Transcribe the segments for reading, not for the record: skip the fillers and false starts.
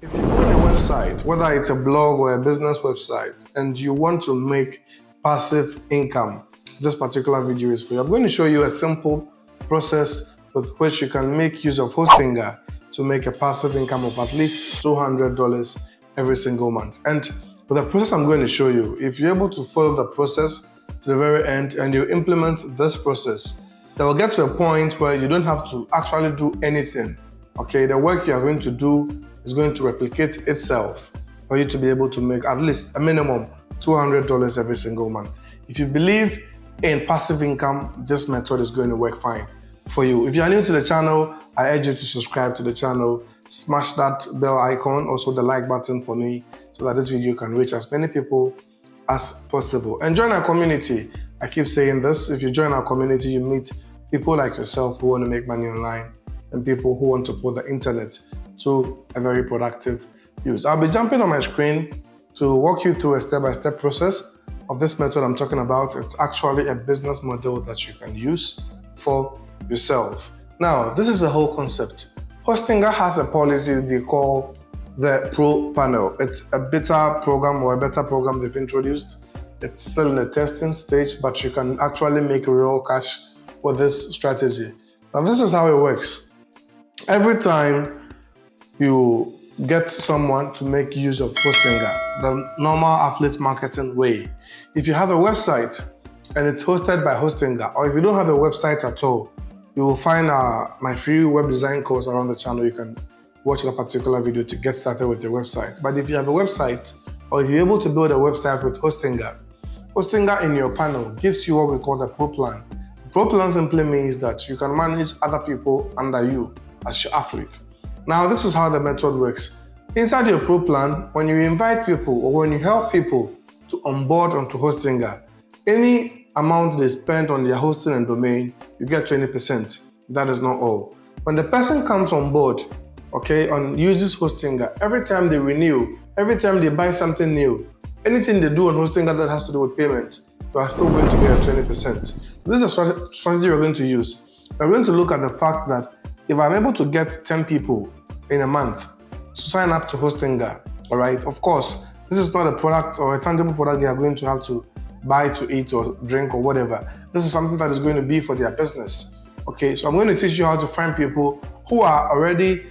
If you own a website, whether it's a blog or a business website, and you want to make passive income, this particular video is for you. I'm going to show you a simple process with which you can make use of Hostinger to make a passive income of at least $200 every single month. And with the process I'm going to show you, if you're able to follow the process to the very end and you implement this process, they will get to a point where you don't have to actually do anything. Okay, the work you are going to do is going to replicate itself for you to be able to make at least a minimum $200 every single month. If you believe in passive income, this method is going to work fine for you. If you are new to the channel, I urge you to subscribe to the channel, smash that bell icon, also the like button for me, so that this video can reach as many people as possible. And join our community. I keep saying this, if you join our community, you meet people like yourself who want to make money online and people who want to put the internet to a very productive use. I'll be jumping on my screen to walk you through a step-by-step process of this method I'm talking about. It's actually a business model that you can use for yourself. Now, this is the whole concept. Hostinger has a policy they call the Pro Panel. It's a beta program or a beta program they've introduced. It's still in the testing stage, but you can actually make real cash with this strategy. Now, this is how it works. Every time you get someone to make use of Hostinger, the normal affiliate marketing way, if you have a website and it's hosted by Hostinger, or if you don't have a website at all, you will find my free web design course around the channel. You can watch that particular video to get started with your website. But if you have a website, or if you're able to build a website with Hostinger, Hostinger in your panel gives you what we call the Pro Plan. Pro Plan simply means that you can manage other people under you as your affiliate. Now, this is how the method works. Inside your Pro Plan, when you invite people or when you help people to onboard onto Hostinger, any amount they spend on their hosting and domain, you get 20%. That is not all. When the person comes on board, okay, and uses Hostinger, every time they renew, every time they buy something new, anything they do on Hostinger that has to do with payment, you are still going to get 20%. This is a strategy we're going to use. We're going to look at the fact that if I'm able to get 10 people in a month to sign up to Hostinger, all right, of course, this is not a product or a tangible product they are going to have to buy to eat or drink or whatever. This is something that is going to be for their business. Okay, so I'm going to teach you how to find people who are already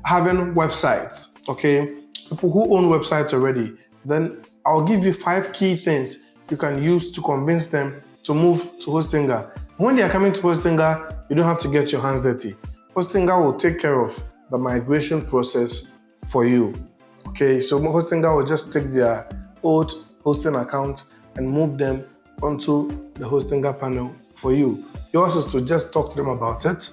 having websites, okay, people who own websites already. Then I'll give you 5 key things you can use to convince them to move to Hostinger. When they are coming to Hostinger, you don't have to get your hands dirty. Hostinger will take care of the migration process for you. Okay, so Hostinger will just take their old hosting account and move them onto the Hostinger panel for you. Yours is to just talk to them about it,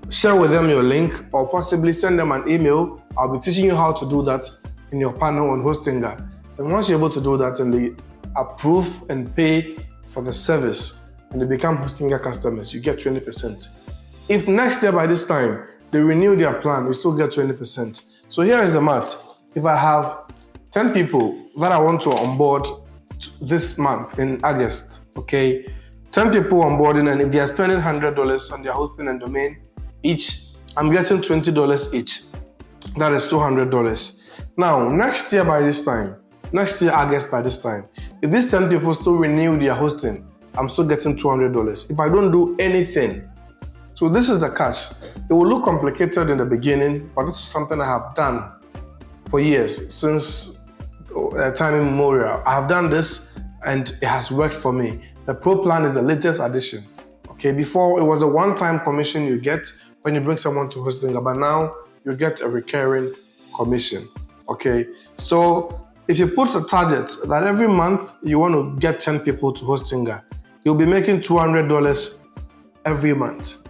share with them your link, or possibly send them an email. I'll be teaching you how to do that in your panel on Hostinger. And once you're able to do that and they approve and pay for the service and they become Hostinger customers, you get 20%. If next year by this time they renew their plan, you still get 20%. So here is the math. If I have 10 people that I want to onboard this month in August, okay, 10 people onboarding, and if they are spending $100 on their hosting and domain each, I'm getting $20 each. That is $200. Now, next year by this time, next year August by this time, if these 10 people still renew their hosting, I'm still getting $200 if I don't do anything. So this is the catch. It will look complicated in the beginning, but this is something I have done for years, since time immemorial. I have done this and it has worked for me. The Pro Plan is the latest addition. Okay, before it was a one-time commission you get when you bring someone to Hostinger, but now you get a recurring commission. Okay, so if you put a target that every month you want to get 10 people to Hostinger, you'll be making $200 every month,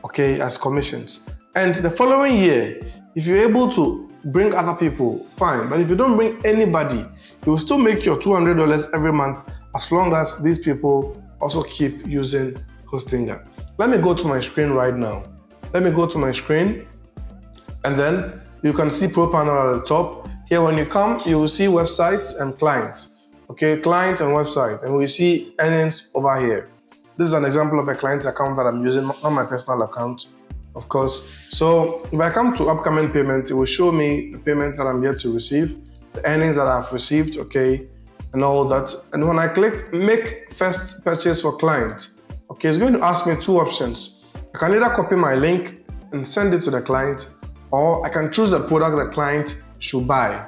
okay, as commissions. And the following year, if you're able to bring other people, fine. But if you don't bring anybody, you will still make your $200 every month as long as these people also keep using Hostinger. Let me go to my screen right now. Let me go to my screen, and then you can see Pro Panel at the top. Here, when you come, you will see websites and clients. Okay, client and website, and we see earnings over here. This is an example of a client account that I'm using, not my personal account. of course. So if I come to upcoming payment, it will show me the payment that I'm yet to receive, the earnings that I've received, okay, and all that. And when I click make first purchase for client, okay, it's going to ask me two options. I can either copy my link and send it to the client, or I can choose the product the client should buy.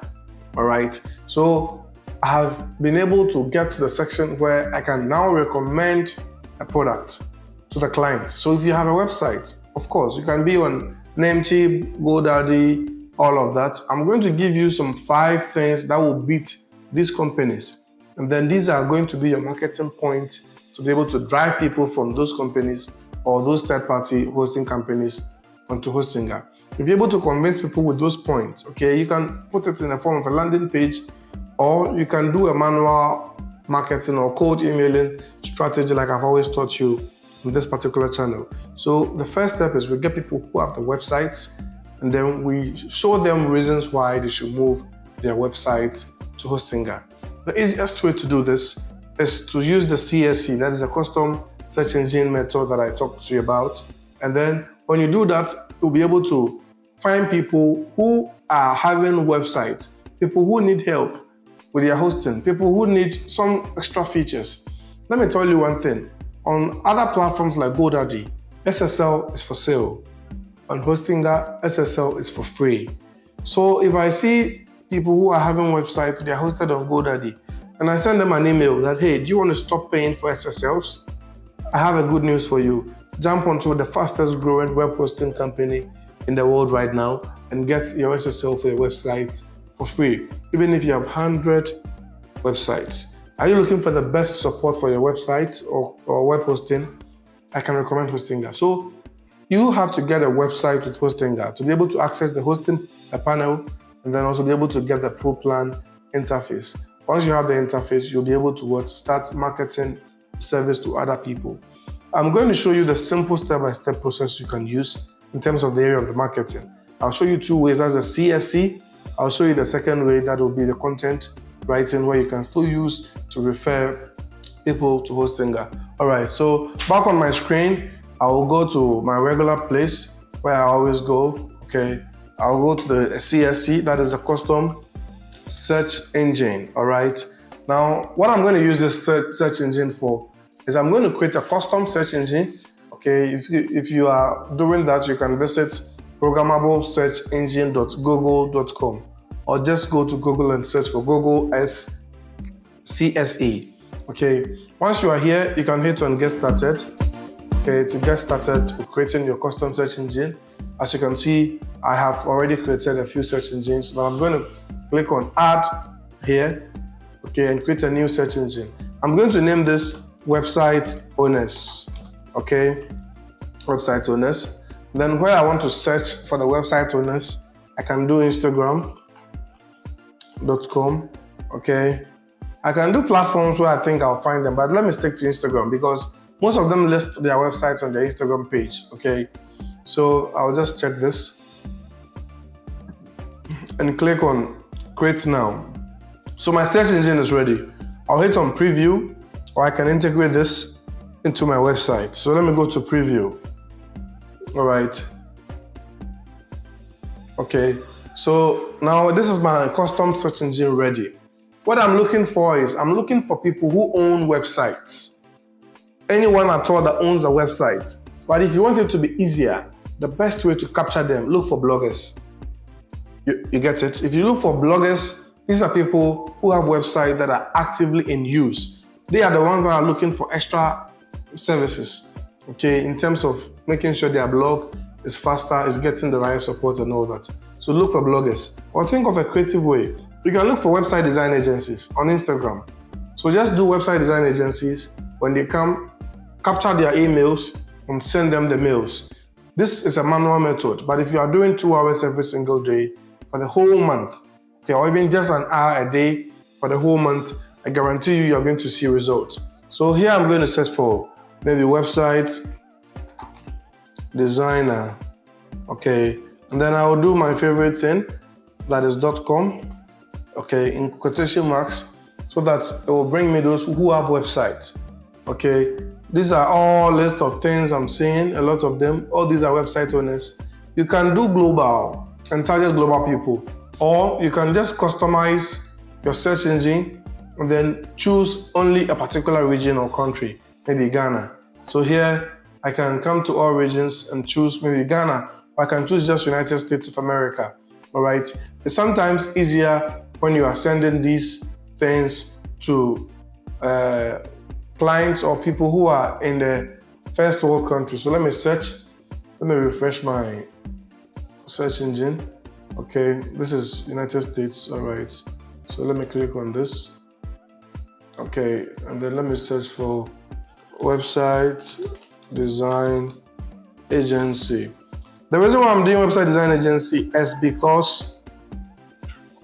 All right. So I have been able to get to the section where I can now recommend a product to the client. So if you have a website, of course, you can be on Namecheap, GoDaddy, all of that. I'm going to give you some 5 things that will beat these companies. And then these are going to be your marketing points to be able to drive people from those companies or those third-party hosting companies onto Hostinger. If you're able to convince people with those points, okay, you can put it in the form of a landing page, or you can do a manual marketing or cold emailing strategy like I've always taught you in this particular channel. So the first step is we get people who have the websites, and then we show them reasons why they should move their websites to Hostinger. The easiest way to do this is to use the CSE, that is a custom search engine method that I talked to you about. And then when you do that, you'll be able to find people who are having websites, people who need help with their hosting, people who need some extra features. Let me tell you one thing. On other platforms like GoDaddy, SSL is for sale. On Hostinger, SSL is for free. So if I see people who are having websites, they're hosted on GoDaddy, and I send them an email that, hey, do you want to stop paying for SSLs? I have a good news for you. Jump onto the fastest growing web hosting company in the world right now and get your SSL for your website for free, even if you have 100 websites. Are you looking for the best support for your website or web hosting? I can recommend Hostinger. So you have to get a website with Hostinger to be able to access the hosting panel, and then also be able to get the Pro Plan interface. Once you have the interface, you'll be able to start marketing service to other people. I'm going to show you the simple step-by-step process you can use in terms of the area of the marketing. I'll show you 2 ways. That's the CSC. I'll show you the second way, that will be the content writing, where you can still use to refer people to Hostinger. All right, so back on my screen, I will go to my regular place where I always go. Okay, I'll go to the CSC, that is a custom search engine. All right, now what I'm going to use this search engine for is I'm going to create a custom search engine. Okay, if you are doing that, you can visit programmablesearchengine.google.com, or just go to Google and search for Google as CSE. Okay, once you are here, you can hit on get started. Okay, to get started with creating your custom search engine. As you can see, I have already created a few search engines, but I'm going to click on add here, okay, and create a new search engine. I'm going to name this website owners. Okay, website owners. Then where I want to search for the website owners, I can do Instagram.com. Okay, I can do platforms where I think I'll find them, but let me stick to Instagram because most of them list their websites on their Instagram page. Okay, so I'll just check this and click on create now. So my search engine is ready. I'll hit on preview, or I can integrate this into my website. So let me go to preview. All right. Okay, so now this is my custom search engine ready. What I'm looking for is, I'm looking for people who own websites. Anyone at all that owns a website. But if you want it to be easier, the best way to capture them, look for bloggers. You get it? If you look for bloggers, these are people who have websites that are actively in use. They are the ones that are looking for extra services, okay, in terms of making sure their blog is faster, is getting the right support and all that. So look for bloggers. Or think of a creative way. You can look for website design agencies on Instagram. So just do website design agencies. When they come, capture their emails and send them the mails. This is a manual method, but if you are doing 2 hours every single day for the whole month, okay, or even just an hour a day for the whole month, I guarantee you, you're going to see results. So here I'm going to search for maybe website designer, okay, and then I will do my favorite thing, that is .com, okay, in quotation marks, so that it will bring me those who have websites, okay. These are all list of things I'm seeing, a lot of them. All these are website owners. You can do global and target global people, or you can just customize your search engine and then choose only a particular region or country, maybe Ghana. So here I can come to all regions and choose maybe Ghana, or I can choose just United States of America. All right. It's sometimes easier when you are sending these things to clients or people who are in the first world country. So let me search. Let me refresh my search engine. Okay, this is United States. All right. So let me click on this. Okay, and then let me search for website design agency. The reason why I'm doing website design agency is because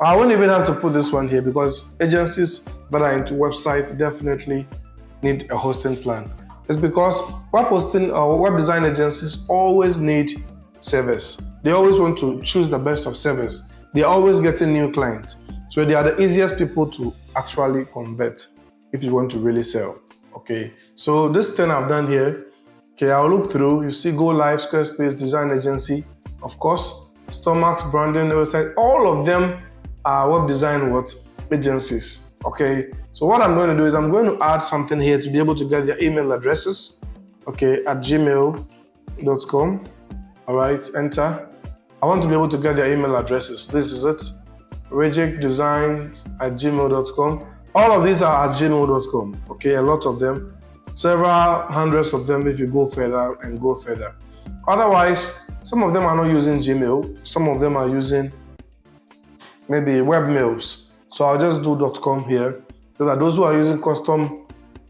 I won't even have to put this one here, because agencies that are into websites definitely need a hosting plan. It's because web hosting or web design agencies always need servers. They always want to choose the best of servers. They're always getting new clients. So they are the easiest people to actually convert if you want to really sell. Okay, so this thing I've done here, okay, I'll look through. You see Go Live, Squarespace, Design Agency, of course, Stomax, Branding, website, all of them are web design agencies. Okay, so what I'm going to do is I'm going to add something here to be able to get their email addresses. Okay, at gmail.com. All right, enter. I want to be able to get their email addresses. This is it. rejectdesigns@gmail.com. All of these are at gmail.com. Okay, a lot of them, several hundreds of them if you go further and go further. Otherwise, some of them are not using Gmail. Some of them are using maybe webmails. So I'll just do .com here, so that those who are using custom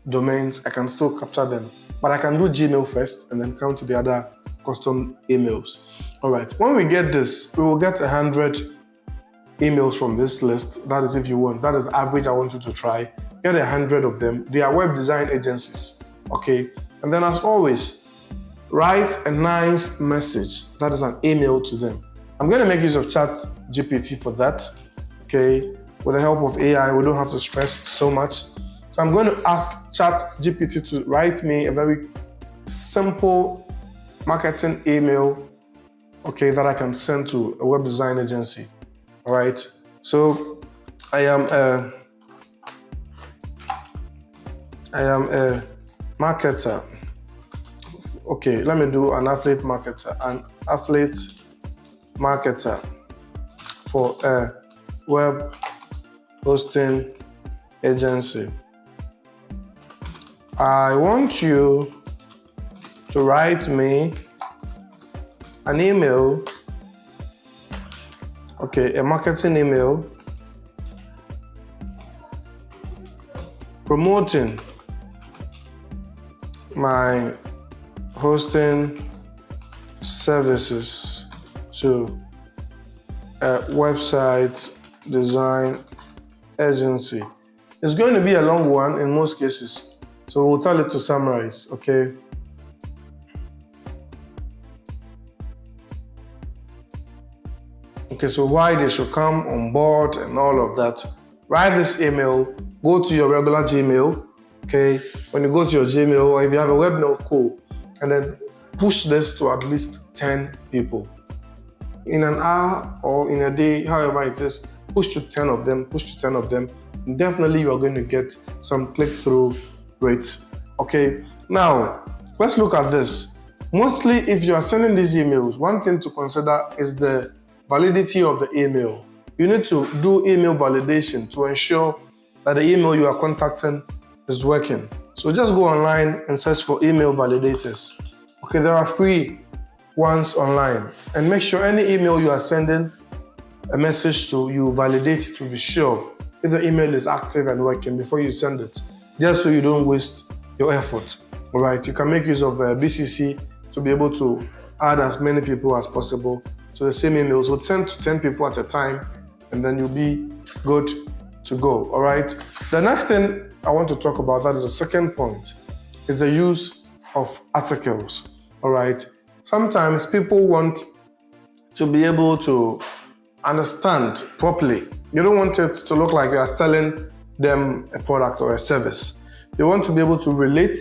domains, I can still capture them. But I can do Gmail first and then come to the other custom emails. All right, when we get this, we will get 100 emails from this list. That is if you want. That is the average I want you to try. Get 100 of them. They are web design agencies. Okay, and then as always, write a nice message. That is an email to them. I'm going to make use of ChatGPT for that. Okay, with the help of AI, we don't have to stress so much. So I'm going to ask ChatGPT to write me a very simple marketing email, okay, that I can send to a web design agency. All right. So I am a marketer. Okay, let me do an affiliate marketer. An affiliate marketer for a web hosting agency. I want you to write me an email, okay, a marketing email promoting my hosting services to a website design agency. It's going to be a long one in most cases, so we'll tell it to summarize, okay? Okay, so why they should come on board and all of that. Write this email, go to your regular Gmail, okay? When you go to your Gmail, or if you have a webmail, cool, and then push this to at least 10 people. In an hour or in a day, however it is, push to 10 of them, and definitely you are going to get some click-through rates, okay? Now, let's look at this. Mostly, if you are sending these emails, one thing to consider is the validity of the email. You need to do email validation to ensure that the email you are contacting is working. So just go online and search for email validators. Okay, there are free ones online, and make sure any email you are sending a message to, you validate it to be sure if the email is active and working before you send it, just so you don't waste your effort. All right, you can make use of BCC to be able to add as many people as possible to the same emails. We'll send to 10 people at a time, and then you'll be good to go. All right. The next thing I want to talk about, that is the second point, is the use of articles. All right. Sometimes people want to be able to understand properly. You don't want it to look like you are selling them a product or a service. They want to be able to relate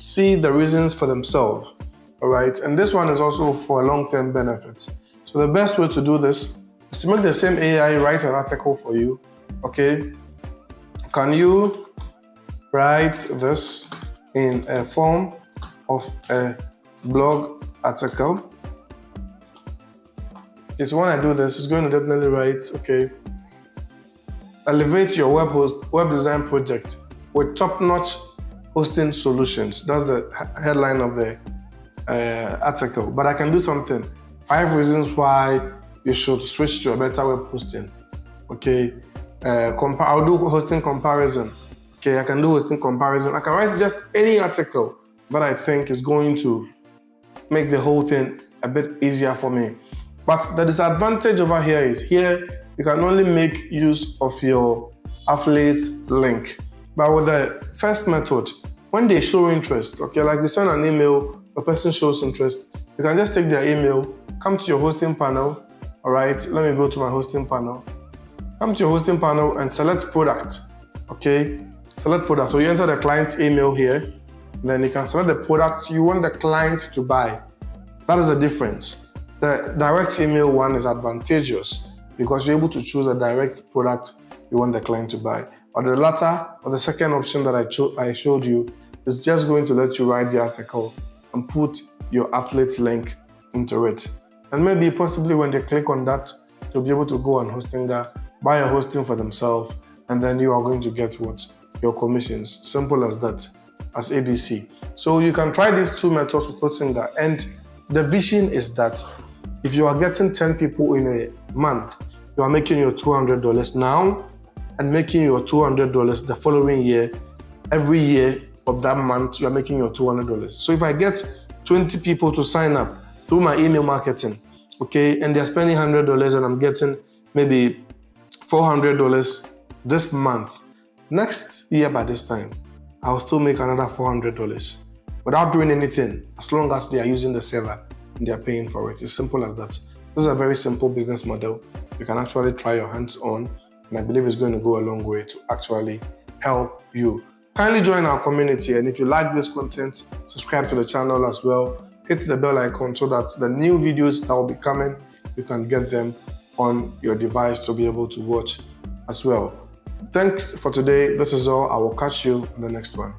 see the reasons for themselves. All right, and this one is also for a long-term benefit. So the best way to do this is to make the same AI write an article for you. Okay, can you write this in a form of a blog article? Okay, so when I do this, it's going to definitely write, okay, elevate your web design project with top-notch hosting solutions. That's the headline of the article. But I can do something. 5 reasons why you should switch to a better web hosting. Okay, I'll do hosting comparison. Okay, I can do hosting comparison. I can write just any article that I think is going to make the whole thing a bit easier for me. But the disadvantage over here is you can only make use of your affiliate link. But with the first method, when they show interest, okay, like you send an email, the person shows interest, you can just take their email, come to your hosting panel. All right, let me go to my hosting panel. Come to your hosting panel and select product. Okay, select product. So you enter the client email here, then you can select the product you want the client to buy. That is the difference. The direct email one is advantageous because you're able to choose a direct product you want the client to buy. Or the latter, or the second option that I showed you, is just going to let you write the article and put your affiliate link into it. And maybe possibly when they click on that, they'll be able to go on Hostinga, buy a hosting for themselves, and then you are going to get what? Your commissions. Simple as that, as ABC. So you can try these 2 methods with Hostinga, and the vision is that if you are getting 10 people in a month, you are making your $200 now and making your $200 the following year. Every year of that month, you are making your $200. So if I get 20 people to sign up through my email marketing, okay, and they're spending $100 and I'm getting maybe $400 this month, next year by this time, I'll still make another $400 without doing anything, as long as they are using the server and they are paying for it. It's simple as that. This is a very simple business model. You can actually try your hands on, and I believe it's going to go a long way to actually help you. Kindly join our community, and if you like this content, subscribe to the channel as well. Hit the bell icon so that the new videos that will be coming, you can get them on your device to be able to watch as well. Thanks for today. This is all. I will catch you in the next one.